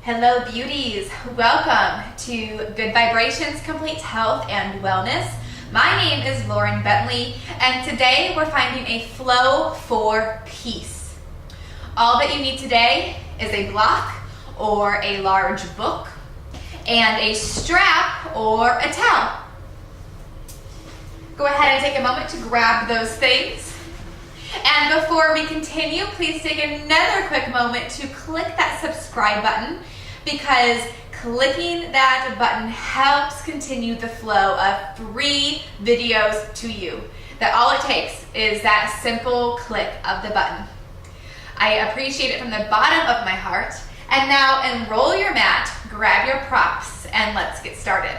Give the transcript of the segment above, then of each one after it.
Hello beauties, welcome to Good Vibrations, Complete Health and Wellness. My name is Lauren Bentley and today we're finding a flow for peace. All that you need today is a block or a large book and a strap or a towel. Go ahead and take a moment to grab those things. And before we continue, please take another quick moment to click that subscribe button, because clicking that button helps continue the flow of free videos to you. That all it takes is that simple click of the button. I appreciate it from the bottom of my heart. And now enroll your mat, grab your props, and let's get started.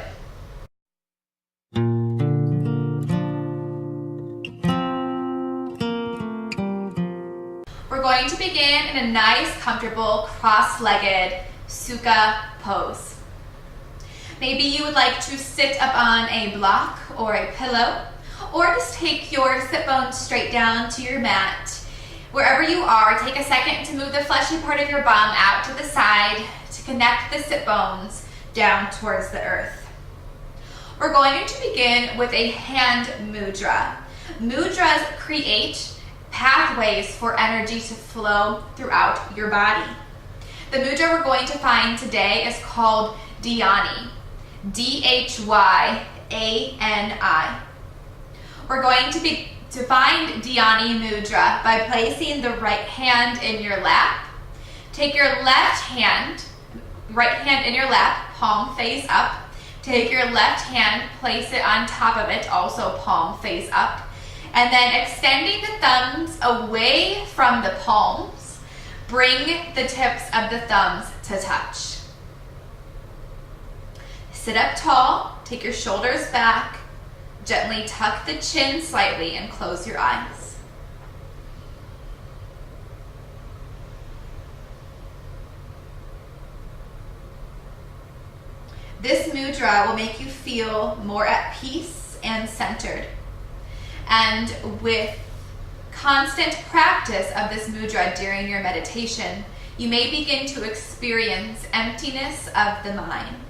We're going to begin in a nice, comfortable, cross-legged Sukha pose. Maybe you would like to sit up on a block or a pillow, or just take your sit bones straight down to your mat. Wherever you are, take a second to move the fleshy part of your bum out to the side to connect the sit bones down towards the earth. We're going to begin with a hand mudra. Mudras create pathways for energy to flow throughout your body. The mudra we're going to find today is called Dhyani, D-H-Y-A-N-I. We're going to find Dhyani mudra by placing the right hand in your lap. Take your right hand in your lap, palm face up. Take your left hand, place it on top of it, also palm face up. And then extending the thumbs away from the palms, bring the tips of the thumbs to touch. Sit up tall, take your shoulders back, gently tuck the chin slightly and close your eyes. This mudra will make you feel more at peace and centered. And with constant practice of this mudra during your meditation, you may begin to experience emptiness of the mind.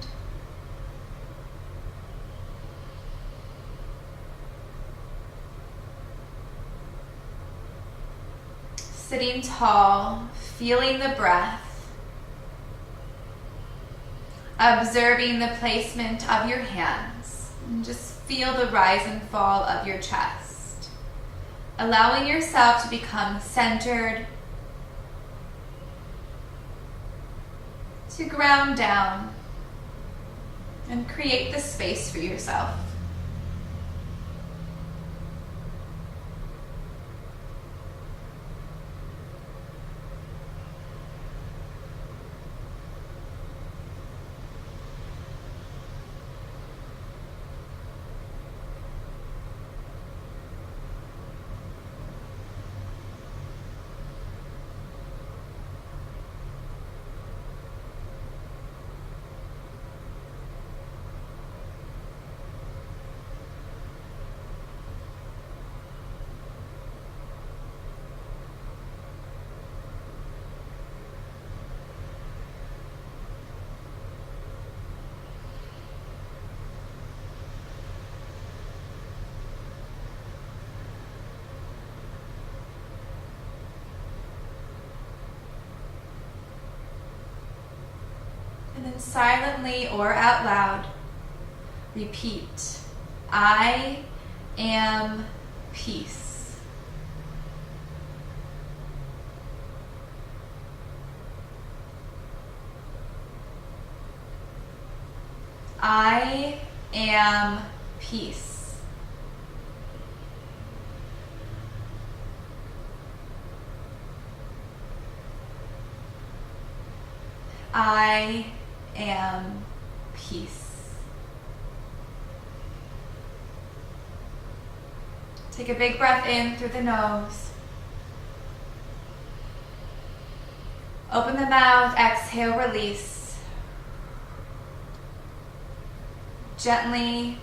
Sitting tall, feeling the breath, observing the placement of your hands, and just feel the rise and fall of your chest. Allowing yourself to become centered, to ground down, and create the space for yourself. And then silently or out loud, repeat, I am peace. I am peace. I am peace. Take a big breath in through the nose. Open the mouth, exhale, release. Gently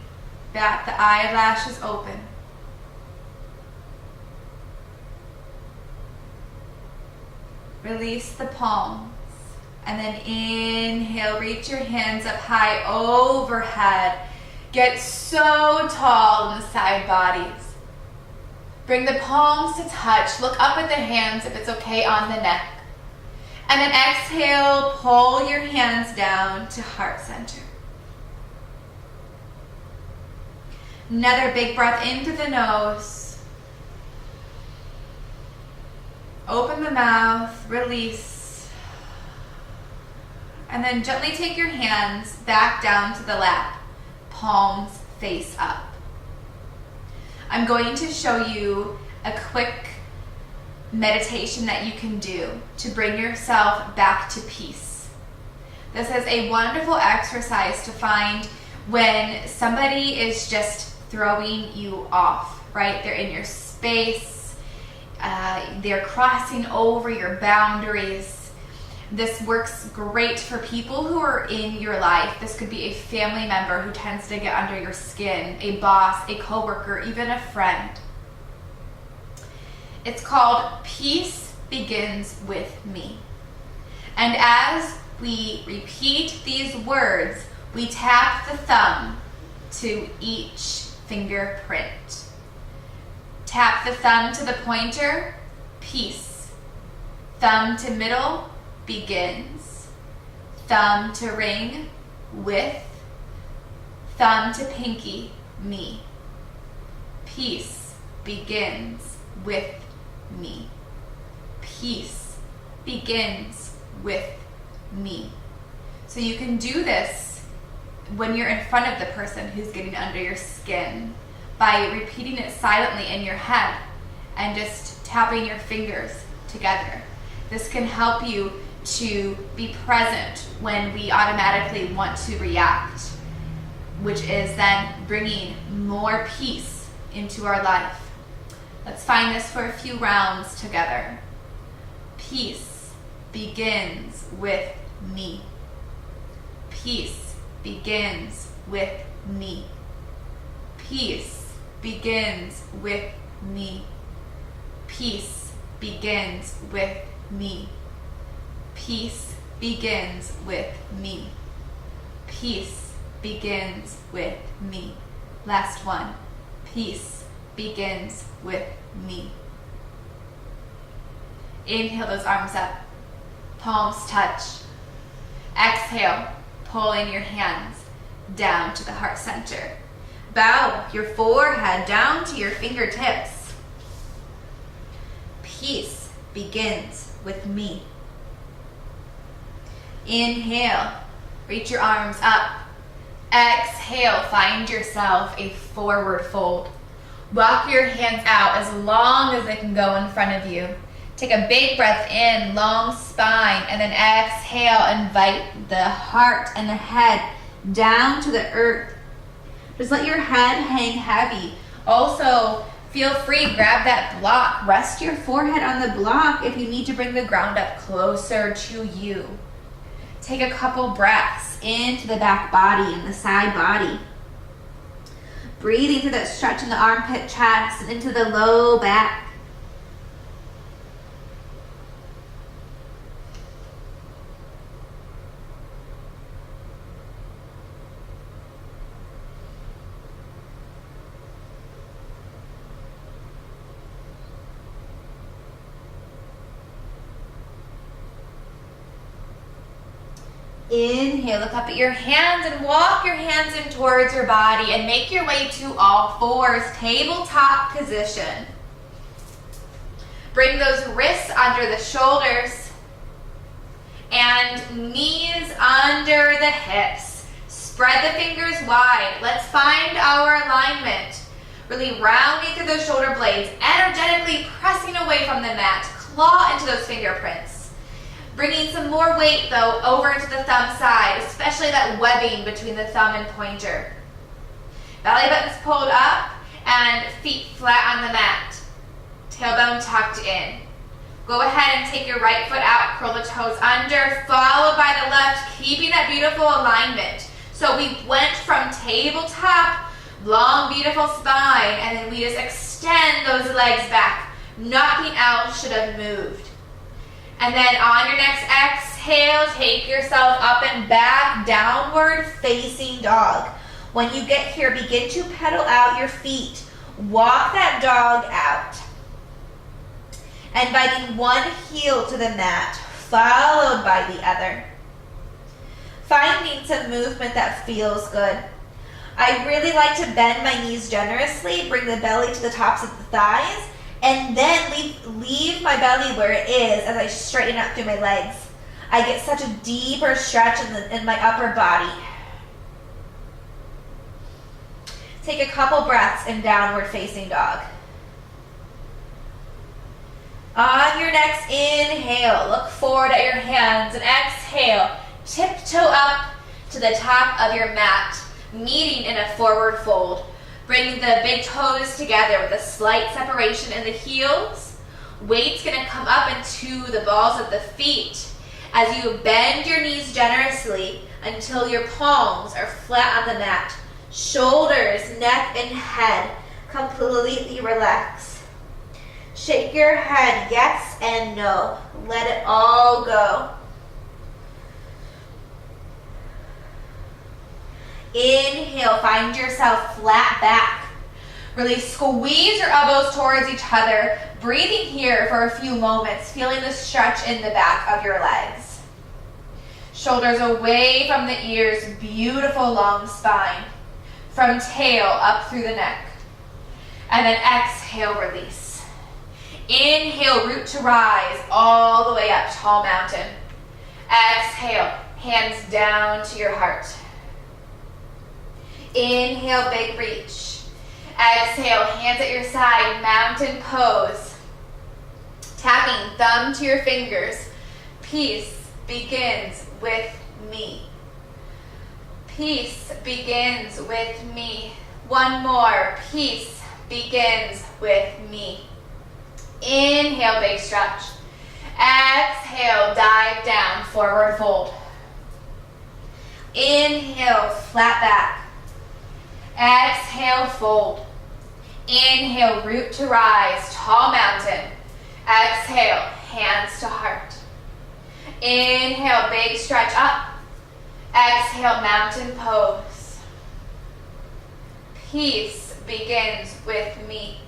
bat the eyelashes open. Release the palms And then inhale, reach your hands up high overhead. Get so tall in the side bodies. Bring the palms to touch. Look up at the hands if it's okay on the neck. And then exhale, pull your hands down to heart center. Another big breath in through the nose. Open the mouth, release. And then gently take your hands back down to the lap, palms face up. I'm going to show you a quick meditation that you can do to bring yourself back to peace. This is a wonderful exercise to find when somebody is just throwing you off, right? They're in your space, they're crossing over your boundaries. This works great for people who are in your life. This could be a family member who tends to get under your skin, a boss, a coworker, even a friend. It's called Peace Begins With Me. And as we repeat these words, we tap the thumb to each fingerprint. Tap the thumb to the pointer, peace. Thumb to middle, begins. Thumb to ring, with. Thumb to pinky, me. Peace begins with me. Peace begins with me. So you can do this when you're in front of the person who's getting under your skin by repeating it silently in your head and just tapping your fingers together. This can help you to be present when we automatically want to react, which is then bringing more peace into our life. Let's find this for a few rounds together. Peace begins with me. Peace begins with me. Peace begins with me. Peace begins with me. Peace begins with me. Peace begins with me. Last one. Peace begins with me. Inhale those arms up. Palms touch. Exhale, pulling your hands down to the heart center. Bow your forehead down to your fingertips. Peace begins with me. Inhale, reach your arms up. Exhale, find yourself a forward fold. Walk your hands out as long as they can go in front of you. Take a big breath in, long spine, and then exhale, invite the heart and the head down to the earth. Just let your head hang heavy. Also, feel free, grab that block. Rest your forehead on the block if you need to bring the ground up closer to you. Take a couple breaths into the back body and the side body. Breathing through that stretch in the armpit chest and into the low back. Inhale, look up at your hands and walk your hands in towards your body and make your way to all fours, tabletop position. Bring those wrists under the shoulders and knees under the hips. Spread the fingers wide. Let's find our alignment. Really rounding through those shoulder blades, energetically pressing away from the mat. Claw into those fingerprints. Bringing some more weight, though, over into the thumb side, especially that webbing between the thumb and pointer. Belly button's pulled up and feet flat on the mat. Tailbone tucked in. Go ahead and take your right foot out, curl the toes under, followed by the left, keeping that beautiful alignment. So we went from tabletop, long, beautiful spine, and then we just extend those legs back. Knocking out should have moved. And then on your next exhale, take yourself up and back, downward facing dog. When you get here, begin to pedal out your feet. Walk that dog out. Inviting one heel to the mat, followed by the other. Finding some movement that feels good. I really like to bend my knees generously, bring the belly to the tops of the thighs, and then leave my belly where it is as I straighten up through my legs. I get such a deeper stretch in my upper body. Take a couple breaths in downward facing dog. On your next inhale, look forward at your hands, and exhale, tiptoe up to the top of your mat, meeting in a forward fold. Bring the big toes together with a slight separation in the heels. Weight's gonna come up into the balls of the feet as you bend your knees generously until your palms are flat on the mat. Shoulders, neck, and head completely relax. Shake your head yes and no. Let it all go. Inhale, find yourself flat back. Really squeeze your elbows towards each other. Breathing here for a few moments, feeling the stretch in the back of your legs. Shoulders away from the ears, beautiful long spine. From tail up through the neck. And then exhale, release. Inhale, root to rise all the way up, tall mountain. Exhale, hands down to your heart. Inhale, big reach. Exhale, hands at your side, mountain pose. Tapping thumb to your fingers. Peace begins with me. Peace begins with me. One more. Peace begins with me. Inhale, big stretch. Exhale, dive down, forward fold. Inhale, flat back. Exhale, fold. Inhale, root to rise, tall mountain. Exhale, hands to heart. Inhale, big stretch up. Exhale, mountain pose. Peace begins with me.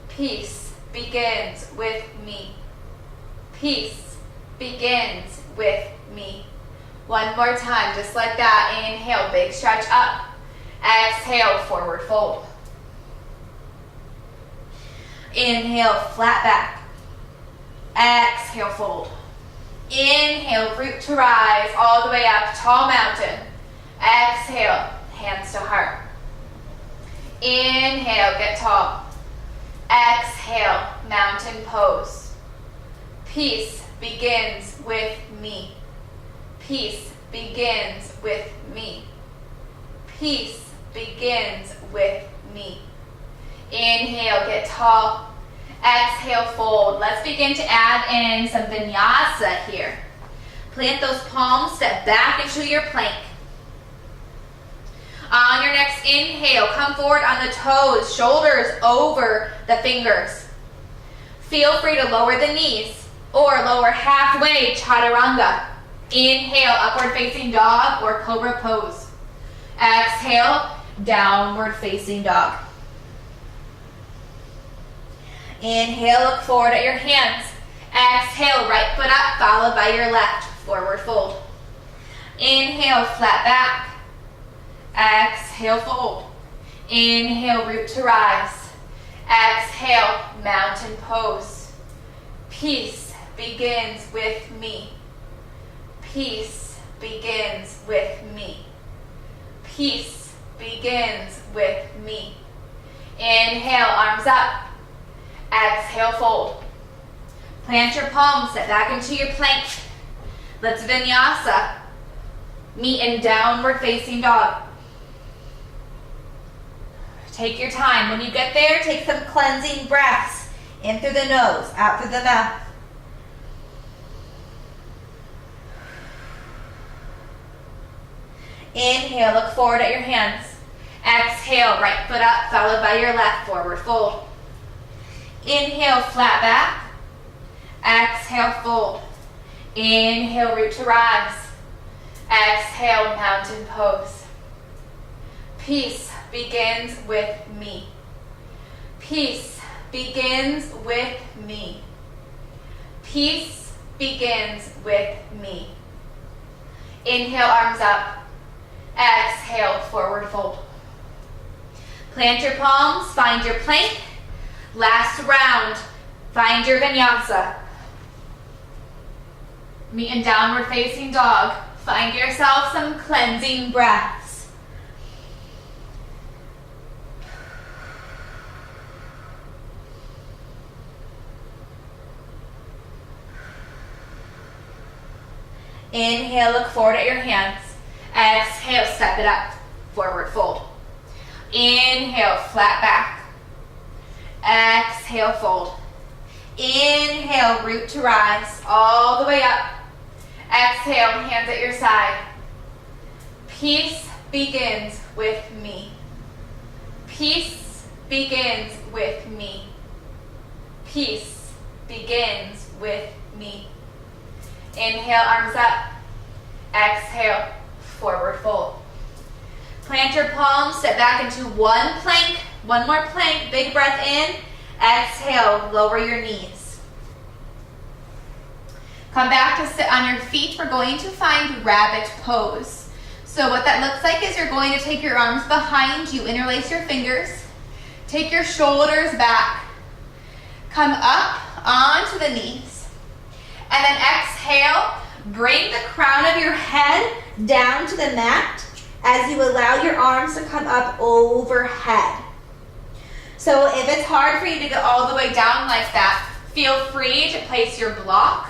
Peace begins with me. Peace begins with me. One more time, just like that. Inhale, big stretch up. Exhale, forward fold. Inhale, flat back. Exhale, fold. Inhale, root to rise, all the way up, tall mountain. Exhale, hands to heart. Inhale, get tall. Exhale, mountain pose. Peace begins with me. Peace begins with me. Peace begins with me. Inhale, get tall. Exhale, fold. Let's begin to add in some vinyasa here. Plant those palms, step back into your plank. On your next inhale, come forward on the toes, shoulders over the fingers. Feel free to lower the knees or lower halfway, chaturanga. Inhale, upward facing dog or cobra pose. Exhale, downward facing dog. Inhale, look forward at your hands. Exhale, right foot up, followed by your left, forward fold. Inhale, flat back. Exhale, fold. Inhale, root to rise. Exhale, mountain pose. Peace begins with me. Peace begins with me. Peace begins with me. Inhale, arms up. Exhale, fold. Plant your palms, step back into your plank. Let's vinyasa. Meet in downward facing dog. Take your time. When you get there, take some cleansing breaths. In through the nose, out through the mouth. Inhale, look forward at your hands. Exhale, right foot up, followed by your left, forward fold. Inhale, flat back. Exhale, fold. Inhale, root to rise. Exhale, mountain pose. Peace begins with me. Peace begins with me. Peace begins with me. Inhale, arms up. Exhale, forward fold. Plant your palms, find your plank. Last round, find your vinyasa. Meet in downward facing dog. Find yourself some cleansing breaths. Inhale, look forward at your hands. Exhale, step it up, forward fold. Inhale, flat back. Exhale, fold. Inhale, root to rise, all the way up. Exhale, hands at your side. Peace begins with me. Peace begins with me. Peace begins with me. Inhale, arms up. Exhale, forward fold. Plant your palms, step back into one plank. One more plank, big breath in. Exhale, lower your knees. Come back to sit on your feet. We're going to find rabbit pose. So what that looks like is you're going to take your arms behind you, interlace your fingers, take your shoulders back, come up onto the knees, and then exhale, bring the crown of your head down to the mat as you allow your arms to come up overhead. So if it's hard for you to go all the way down like that, feel free to place your block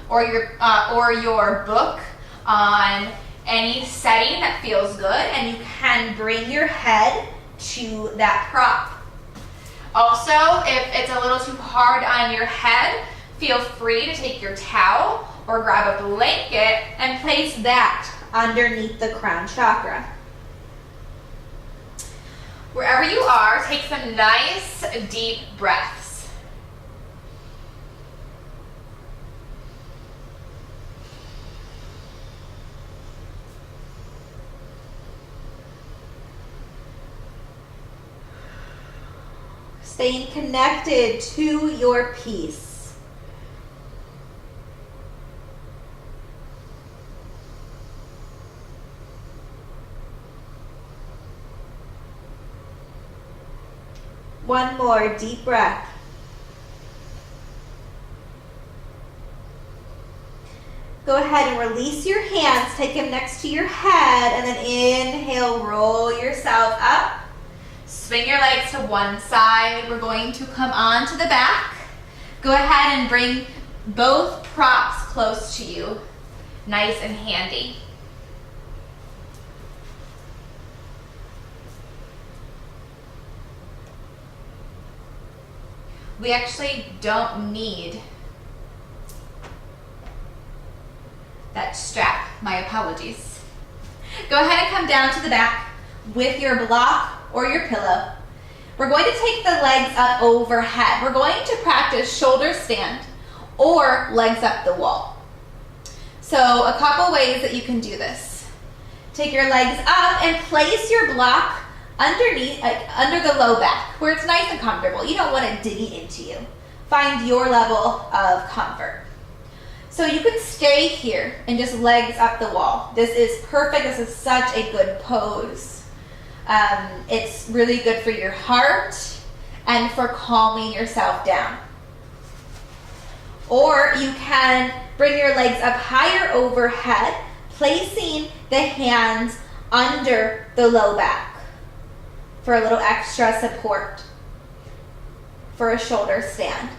or your book on any setting that feels good, and you can bring your head to that prop. Also, if it's a little too hard on your head, feel free to take your towel or grab a blanket and place that underneath the crown chakra. Wherever you are, take some nice deep breaths. Staying connected to your peace. One more deep breath. Go ahead and release your hands. Take them next to your head, and then inhale, roll yourself up. Swing your legs to one side. We're going to come on to the back. Go ahead and bring both props close to you, nice and handy. We actually don't need that strap. My apologies. Go ahead and come down to the back with your block or your pillow. We're going to take the legs up overhead. We're going to practice shoulder stand or legs up the wall. So a couple ways that you can do this. Take your legs up and place your block underneath, like under the low back, where it's nice and comfortable. You don't want it digging into you. Find your level of comfort. So you can stay here and just legs up the wall. This is perfect. This is such a good pose. It's really good for your heart and for calming yourself down. Or you can bring your legs up higher overhead, placing the hands under the low back for a little extra support for a shoulder stand.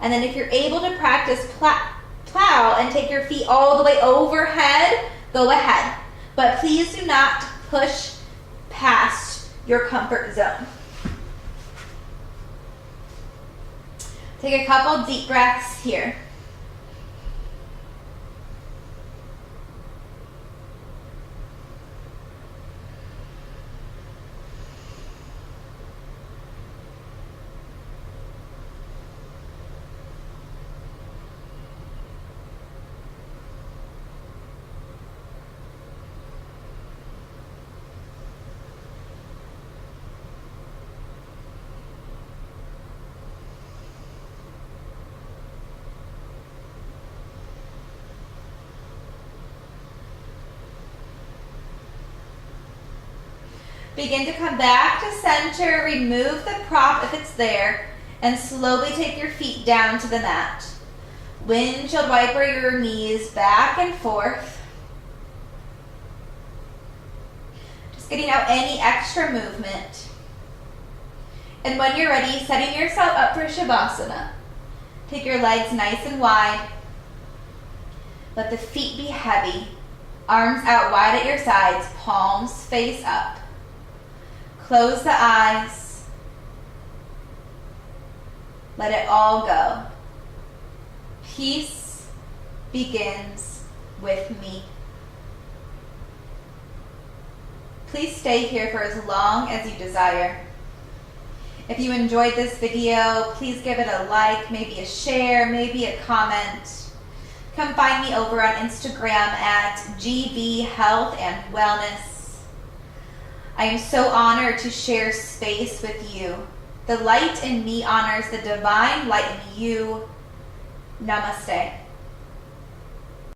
And then if you're able to practice plow and take your feet all the way overhead, go ahead. But please do not push past your comfort zone. Take a couple deep breaths here. Begin to come back to center. Remove the prop if it's there, and slowly take your feet down to the mat. Windshield wiper your knees back and forth. Just getting out any extra movement. And when you're ready, setting yourself up for Shavasana. Take your legs nice and wide. Let the feet be heavy. Arms out wide at your sides, palms face up. Close the eyes. Let it all go. Peace begins with me. Please stay here for as long as you desire. If you enjoyed this video, please give it a like, maybe a share, maybe a comment. Come find me over on Instagram at GB Health and Wellness. I am so honored to share space with you. The light in me honors the divine light in you. Namaste.